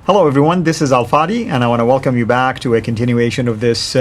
Hello everyone, this is Al-Fadi, and I want to welcome you back to a continuation of this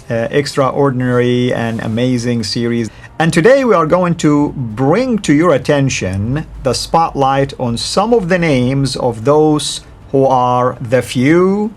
extraordinary and amazing series. And today we are going to bring to your attention the spotlight on some of the names of those who are the few,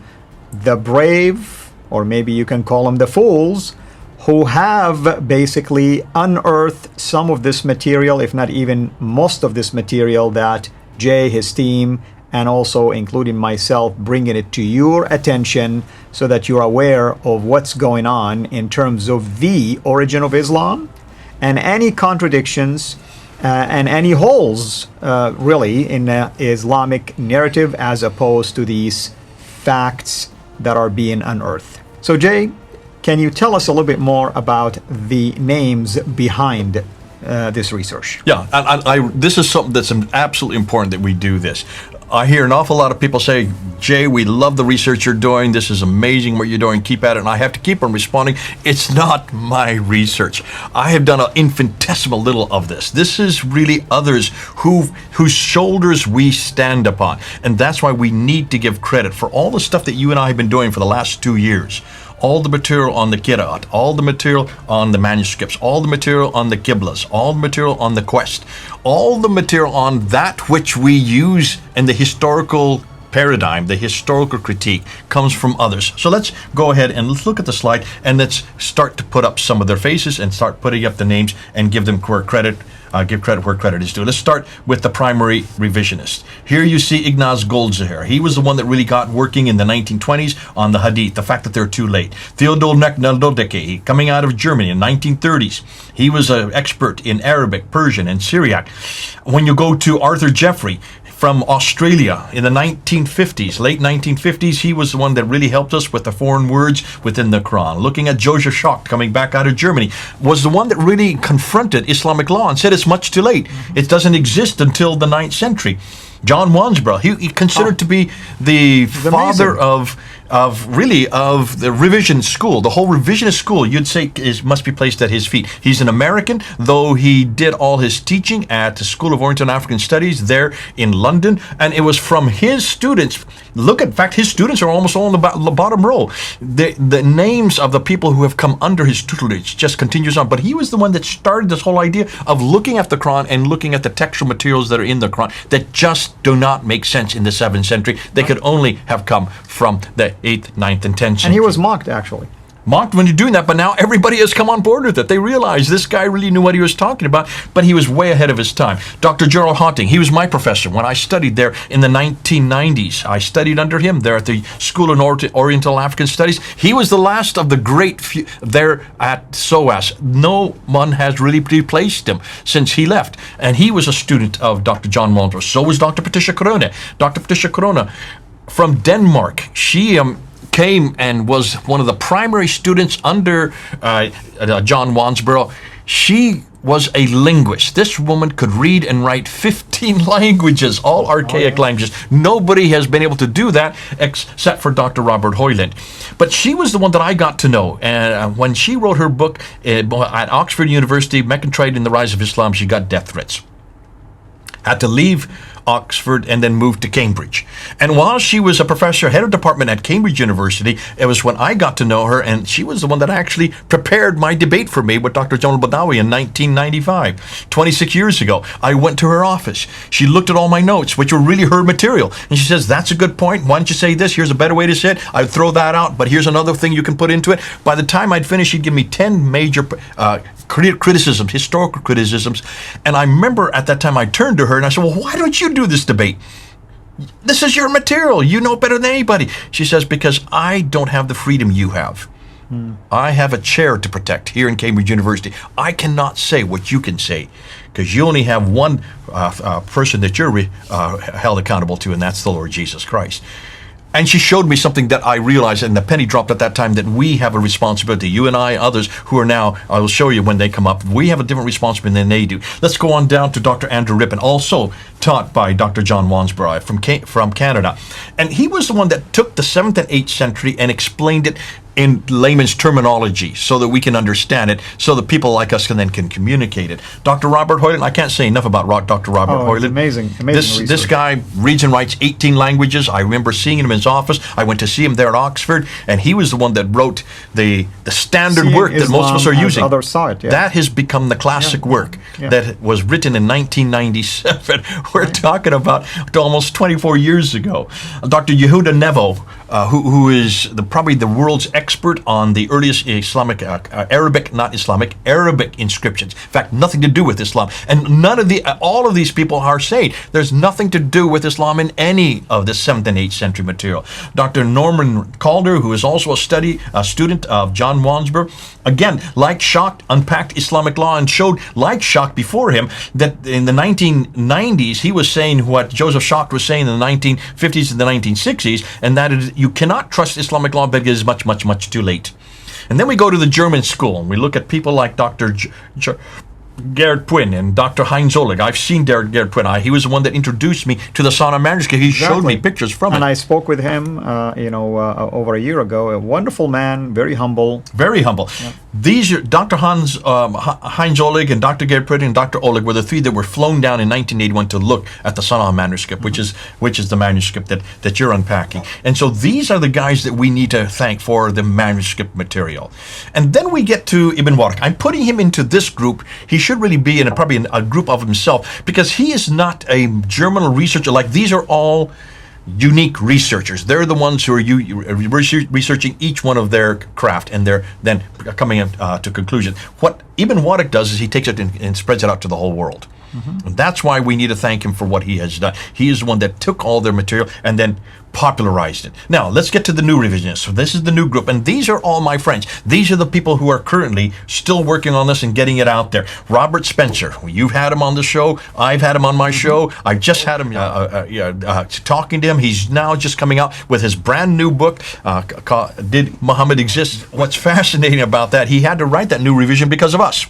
the brave, or maybe you can call them the fools, who have basically unearthed some of this material, if not even most of this material that Jay, his team, and also including myself, bringing it to your attention so that you're aware of what's going on in terms of the origin of Islam and any contradictions and any holes really in the Islamic narrative as opposed to these facts that are being unearthed. So Jay, can you tell us a little bit more about the names behind this research? Yeah, and this is something that's absolutely important that we do this. I hear an awful lot of people say, Jay, we love the research you're doing. This is amazing what you're doing. Keep at it. And I have to keep on responding. It's not my research. I have done an infinitesimal little of this. This is really others whose shoulders we stand upon. And that's why we need to give credit for all the stuff that you and I have been doing for the last 2 years. All the material on the Qur'an, all the material on the manuscripts, all the material on the Qiblas, all the material on the quest, all the material on that which we use in the historical paradigm, the historical critique, comes from others. So let's go ahead and let's look at the slide and let's start to put up some of their faces and start putting up the names and give them credit. Give credit where credit is due. Let's start with the primary revisionist. Here you see Ignaz Goldziher. He was the one that really got working in the 1920s on the Hadith, the fact that they're too late. Theodor Naldodeke, coming out of Germany in 1930s. He was an expert in Arabic, Persian, and Syriac. When you go to Arthur Jeffrey, from Australia in the 1950s, late 1950s, he was the one that really helped us with the foreign words within the Quran. Looking at Joseph Schacht, coming back out of Germany, was the one that really confronted Islamic law and said it's much too late. It doesn't exist until the 9th century. John Wansbrough, he considered to be the father of the revision school. The whole revisionist school, you'd say, must be placed at his feet. He's an American, though he did all his teaching at the School of Oriental and African Studies there in London, and it was from his students. In fact, his students are almost all on the bottom row. The names of the people who have come under his tutelage just continues on, but he was the one that started this whole idea of looking at the Quran and looking at the textual materials that are in the Quran that just do not make sense in the 7th century. They could only have come from the 8th, 9th, and 10th century. And he was mocked, actually. Mocked when you're doing that, but now everybody has come on board with it. They realize this guy really knew what he was talking about, but he was way ahead of his time. Dr. Gerald Haunting, he was my professor when I studied there in the 1990s. I studied under him there at the School of Oriental African Studies. He was the last of the great few there at SOAS. No one has really replaced him since he left. And he was a student of Dr. John Wansbrough. So was Dr. Patricia Corona. Dr. Patricia Corona from Denmark. She came and was one of the primary students under John Wansbrough. She was a linguist. This woman could read and write 15 languages, all archaic languages. Nobody has been able to do that except for Dr. Robert Hoyland. But she was the one that I got to know. And when she wrote her book at Oxford University, Mecca and the Rise of Islam, she got death threats. Had to leave Oxford and then moved to Cambridge. And while she was a professor, head of department at Cambridge University, it was when I got to know her, and she was the one that actually prepared my debate for me with Dr. Jamal Badawi in 1995, 26 years ago. I went to her office. She looked at all my notes, which were really her material, and she says, that's a good point. Why don't you say this? Here's a better way to say it. I'd throw that out, but here's another thing you can put into it. By the time I'd finished, she'd give me 10 major criticisms, historical criticisms. And I remember at that time I turned to her and I said, well, why don't you do this debate? This is your material. You know better than anybody. She says, because I don't have the freedom you have. I have a chair to protect here in Cambridge University. I cannot say what you can say because you only have one person that you're held accountable to, and that's the Lord Jesus Christ. And she showed me something that I realized, and the penny dropped at that time, that we have a responsibility. You and I, others who are now, I will show you when they come up, we have a different responsibility than they do. Let's go on down to Dr. Andrew Rippon, also taught by Dr. John Wansbrough from Canada. And he was the one that took the 7th and 8th century and explained it in layman's terminology so that we can understand it, so that people like us can communicate it. Dr. Robert Hoyland, I can't say enough about Dr. Robert Hoyland. Amazing This guy reads and writes 18 languages. I remember seeing him in his office. I went to see him there at Oxford, and he was the one that wrote the standard Seeing work that most of us are using. Other side, yeah. That has become the classic work that was written in 1997. We're talking about almost 24 years ago. Dr. Yehuda Nevo, who is probably the world's expert on the earliest Islamic, Arabic inscriptions. In fact, nothing to do with Islam. And all of these people are saying there's nothing to do with Islam in any of the 7th and 8th century material. Dr. Norman Calder, who is also a student of John Wansbrough, again, like Schacht, unpacked Islamic law and showed, like Schacht before him, that in the 1990s, he was saying what Joseph Schacht was saying in the 1950s and the 1960s, and that is, you cannot trust Islamic law, but it is much, much, much too late. And then we go to the German school, and we look at people like Dr. Gerhard Puin and Dr. Heinz Oleg. I've seen Gerhard Puin. He was the one that introduced me to the Sana Manuscript. He showed me pictures from it. And I spoke with him, over a year ago. A wonderful man, very humble. Very humble. Yeah. These are Dr. Heinz Oleg and Dr. Gerhard Puin and Dr. Oleg were the three that were flown down in 1981 to look at the Sana Manuscript, which is the manuscript that you're unpacking. And so these are the guys that we need to thank for the manuscript material. And then we get to Ibn Warq. I'm putting him into this group. He should really be in probably a group of himself, because he is not a germinal researcher. Like, these are all unique researchers. They're the ones who are researching each one of their craft, and they're then coming to conclusions. What Ibn Warq does is he takes it and spreads it out to the whole world. And that's why we need to thank him for what he has done. He is the one that took all their material and then popularized it. Now, let's get to the new revisionists. So this is the new group, and these are all my friends. These are the people who are currently still working on this and getting it out there. Robert Spencer, you've had him on the show. I've had him on my show. I just had him talking to him. He's now just coming out with his brand new book, Did Muhammad Exist? What's fascinating about that, he had to write that new revision because of us.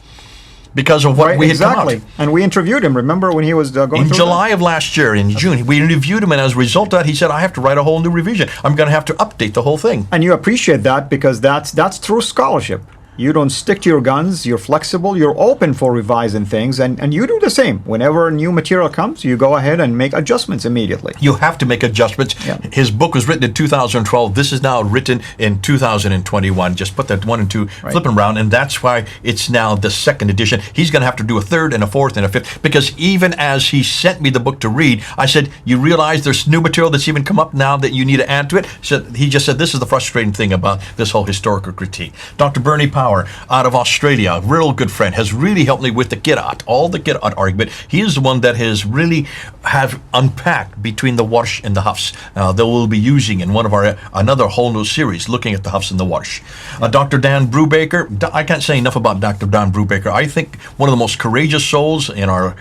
Because of what we had come out. And we interviewed him, remember, when he was going through in July of last year, in June. We interviewed him, and as a result of that, he said, I have to write a whole new revision. I'm going to have to update the whole thing. And you appreciate that, because that's true scholarship. You don't stick to your guns, you're flexible, you're open for revising things, and you do the same. Whenever new material comes, you go ahead and make adjustments immediately. You have to make adjustments. Yeah. His book was written in 2012. This is now written in 2021. Just put that 1 and 2 flipping around, and that's why it's now the second edition. He's going to have to do a third and a fourth and a fifth, because even as he sent me the book to read, I said, you realize there's new material that's even come up now that you need to add to it? So he just said, this is the frustrating thing about this whole historical critique. Dr. Bernie Power, out of Australia, a real good friend, has really helped me with the Qur'an, all the Qur'an argument. He is the one that has really have unpacked between the Warsh and the Hafs that we'll be using in one of our another whole new series looking at the Hafs and the Warsh. Dr. Dan Brubaker, I can't say enough about Dr. Dan Brubaker. I think one of the most courageous souls in our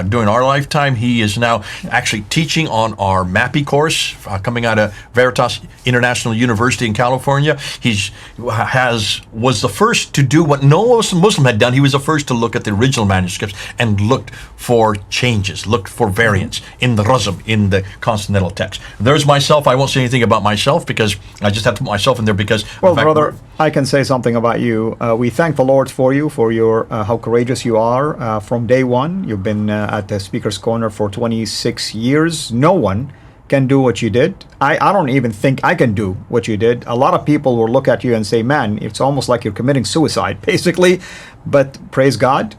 during our lifetime. He is now actually teaching on our MAPI course coming out of Veritas International University in California. Was the first to do what no Muslim had done. He was the first to look at the original manuscripts and looked for changes, looked for variants in the Razm, in the consonantal text. There's myself. I won't say anything about myself because I just have to put myself in there because... Well, brother, I can say something about you. We thank the Lord for you, for your how courageous you are. From day one, you've been at the Speaker's Corner for 26 years. No one can do what you did. I don't even think I can do what you did. A lot of people will look at you and say, man, it's almost like you're committing suicide, basically. But praise God,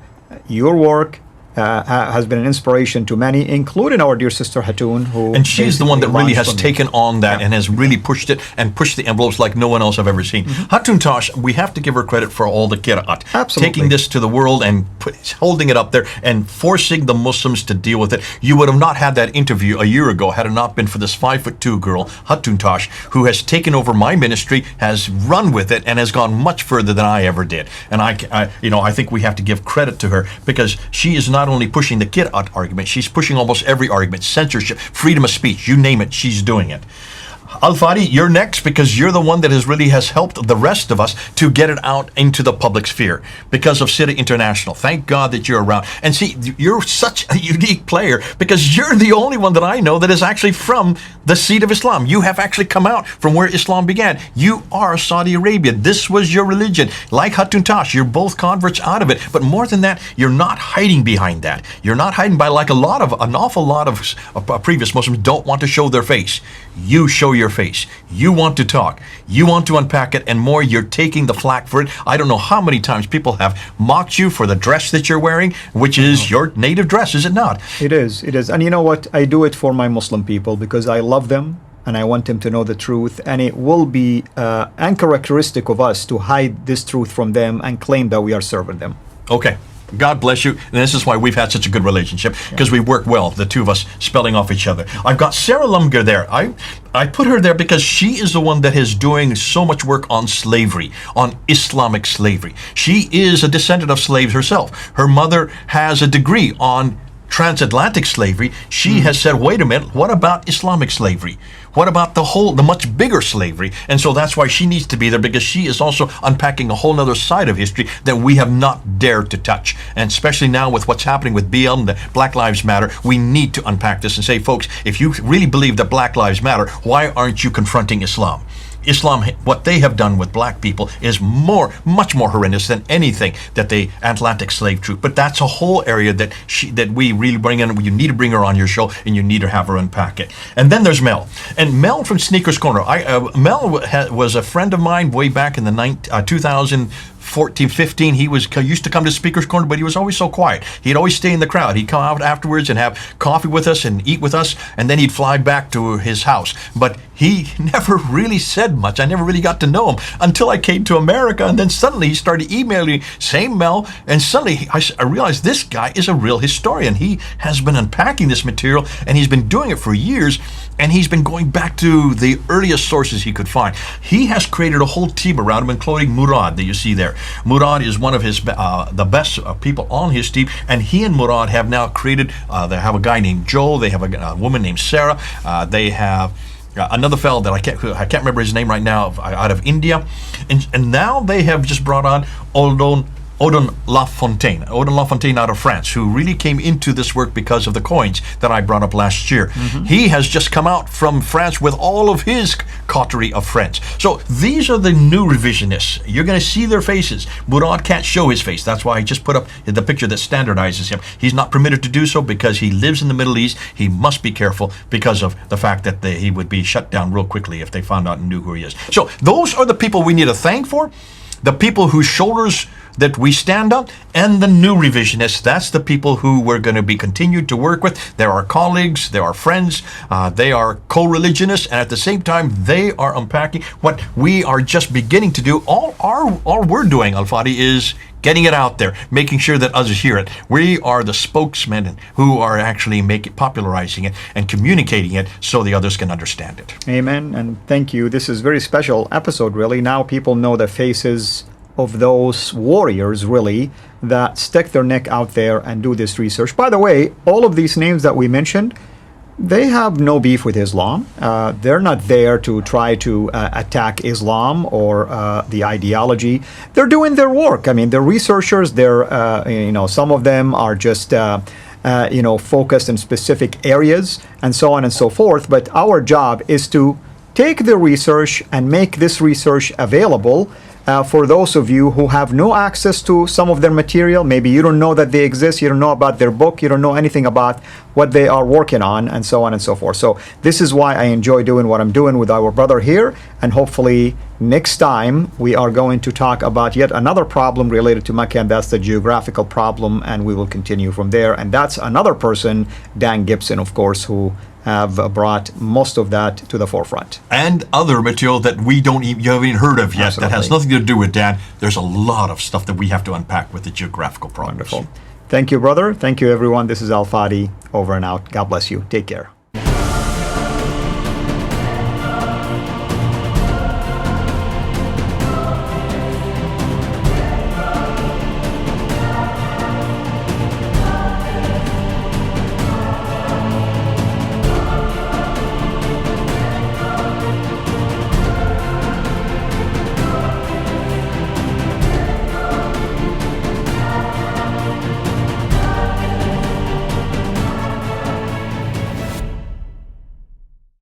your work has been an inspiration to many, including our dear sister Hatun, who... And she's the one that really has taken on that and has really pushed it and pushed the envelopes like no one else I've ever seen. Hatun Tash, we have to give her credit for all the qira'at. Absolutely. Taking this to the world and holding it up there and forcing the Muslims to deal with it. You would have not had that interview a year ago had it not been for this 5'2" girl, Hatun Tash, who has taken over my ministry, has run with it, and has gone much further than I ever did. And I think we have to give credit to her because she is not only pushing the Qur'an argument, she's pushing almost every argument, censorship, freedom of speech, you name it, she's doing it. Al-Fadi, you're next because you're the one that has helped the rest of us to get it out into the public sphere because of City International. Thank God that you're around. And see, you're such a unique player because you're the only one that I know that is actually from the seat of Islam. You have actually come out from where Islam began. You are Saudi Arabia. This was your religion. Like Hatun Tash, you're both converts out of it. But more than that, you're not hiding behind that. You're not hiding by like an awful lot of previous Muslims don't want to show their face. You show your face. You want to talk. You want to unpack it, and more, you're taking the flack for it. I don't know how many times people have mocked you for the dress that you're wearing, which is your native dress, is it not? It is. It is. And you know what? I do it for my Muslim people because I love them and I want them to know the truth. And it will be uncharacteristic of us to hide this truth from them and claim that we are serving them. Okay. God bless you. And this is why we've had such a good relationship, because we work well, the two of us spelling off each other. I've got Sarah Lumger there. I put her there because she is the one that is doing so much work on slavery, on Islamic slavery. She is a descendant of slaves herself. Her mother has a degree on transatlantic slavery. She has said, wait a minute, what about Islamic slavery? What about the much bigger slavery? And so that's why she needs to be there, because she is also unpacking a whole other side of history that we have not dared to touch. And especially now with what's happening with BLM, the Black Lives Matter, we need to unpack this and say, folks, if you really believe that Black Lives Matter, why aren't you confronting Islam? Islam, what they have done with black people is much more horrendous than anything that the Atlantic slave trade. But that's a whole area that we really bring in. You need to bring her on your show, and you need to have her unpack it. And then there's Mel. And Mel from Sneakers Corner. Mel was a friend of mine way back in the 2014, 15, he used to come to Speaker's Corner, but he was always so quiet. He'd always stay in the crowd. He'd come out afterwards and have coffee with us and eat with us, and then he'd fly back to his house. But he never really said much. I never really got to know him until I came to America, and then suddenly he started emailing, same Mel, and suddenly I realized this guy is a real historian. He has been unpacking this material, and he's been doing it for years, and he's been going back to the earliest sources he could find. He has created a whole team around him, including Murad that you see there. Murad is one of his the best people on his team, and he and Murad have now created, they have a guy named Joe, they have a woman named Sarah, they have another fellow that I can't remember his name right now, out of India, and now they have just brought on Odon Lafontaine out of France, who really came into this work because of the coins that I brought up last year. He has just come out from France with all of his coterie of friends. So these are the new revisionists. You're going to see their faces. Murad can't show his face. That's why I just put up the picture that standardizes him. He's not permitted to do so because he lives in the Middle East. He must be careful because of the fact that he would be shut down real quickly if they found out and knew who he is. So those are the people we need to thank for, the people whose shoulders that we stand on, and the new revisionists. That's the people who we're going to be continued to work with. They're our colleagues, they're our friends, they are co-religionists, and at the same time, they are unpacking what we are just beginning to do. All we're doing, Al-Fadi, is getting it out there, making sure that others hear it. We are the spokesmen who are actually popularizing it and communicating it so the others can understand it. Amen, and thank you. This is a very special episode, really. Now people know the faces of those warriors, really, that stick their neck out there and do this research. By the way, all of these names that we mentioned, they have no beef with Islam. They're not there to try to attack Islam or the ideology. They're doing their work. I mean, they're researchers. They're, some of them are just, focused in specific areas and so on and so forth. But our job is to take the research and make this research available for those of you who have no access to some of their material. Maybe you don't know that they exist, you don't know about their book, you don't know anything about what they are working on, and so on and so forth. So this is why I enjoy doing what I'm doing with our brother here, and hopefully next time we are going to talk about yet another problem related to Mecca, and that's the geographical problem, and we will continue from there. And that's another person, Dan Gibson, of course, who have brought most of that to the forefront. And other material that you haven't even heard of yet. Absolutely. That has nothing to do with Dan. There's a lot of stuff that we have to unpack with the geographical problems. Wonderful. Thank you, brother. Thank you, everyone. This is Al-Fadi, over and out. God bless you. Take care.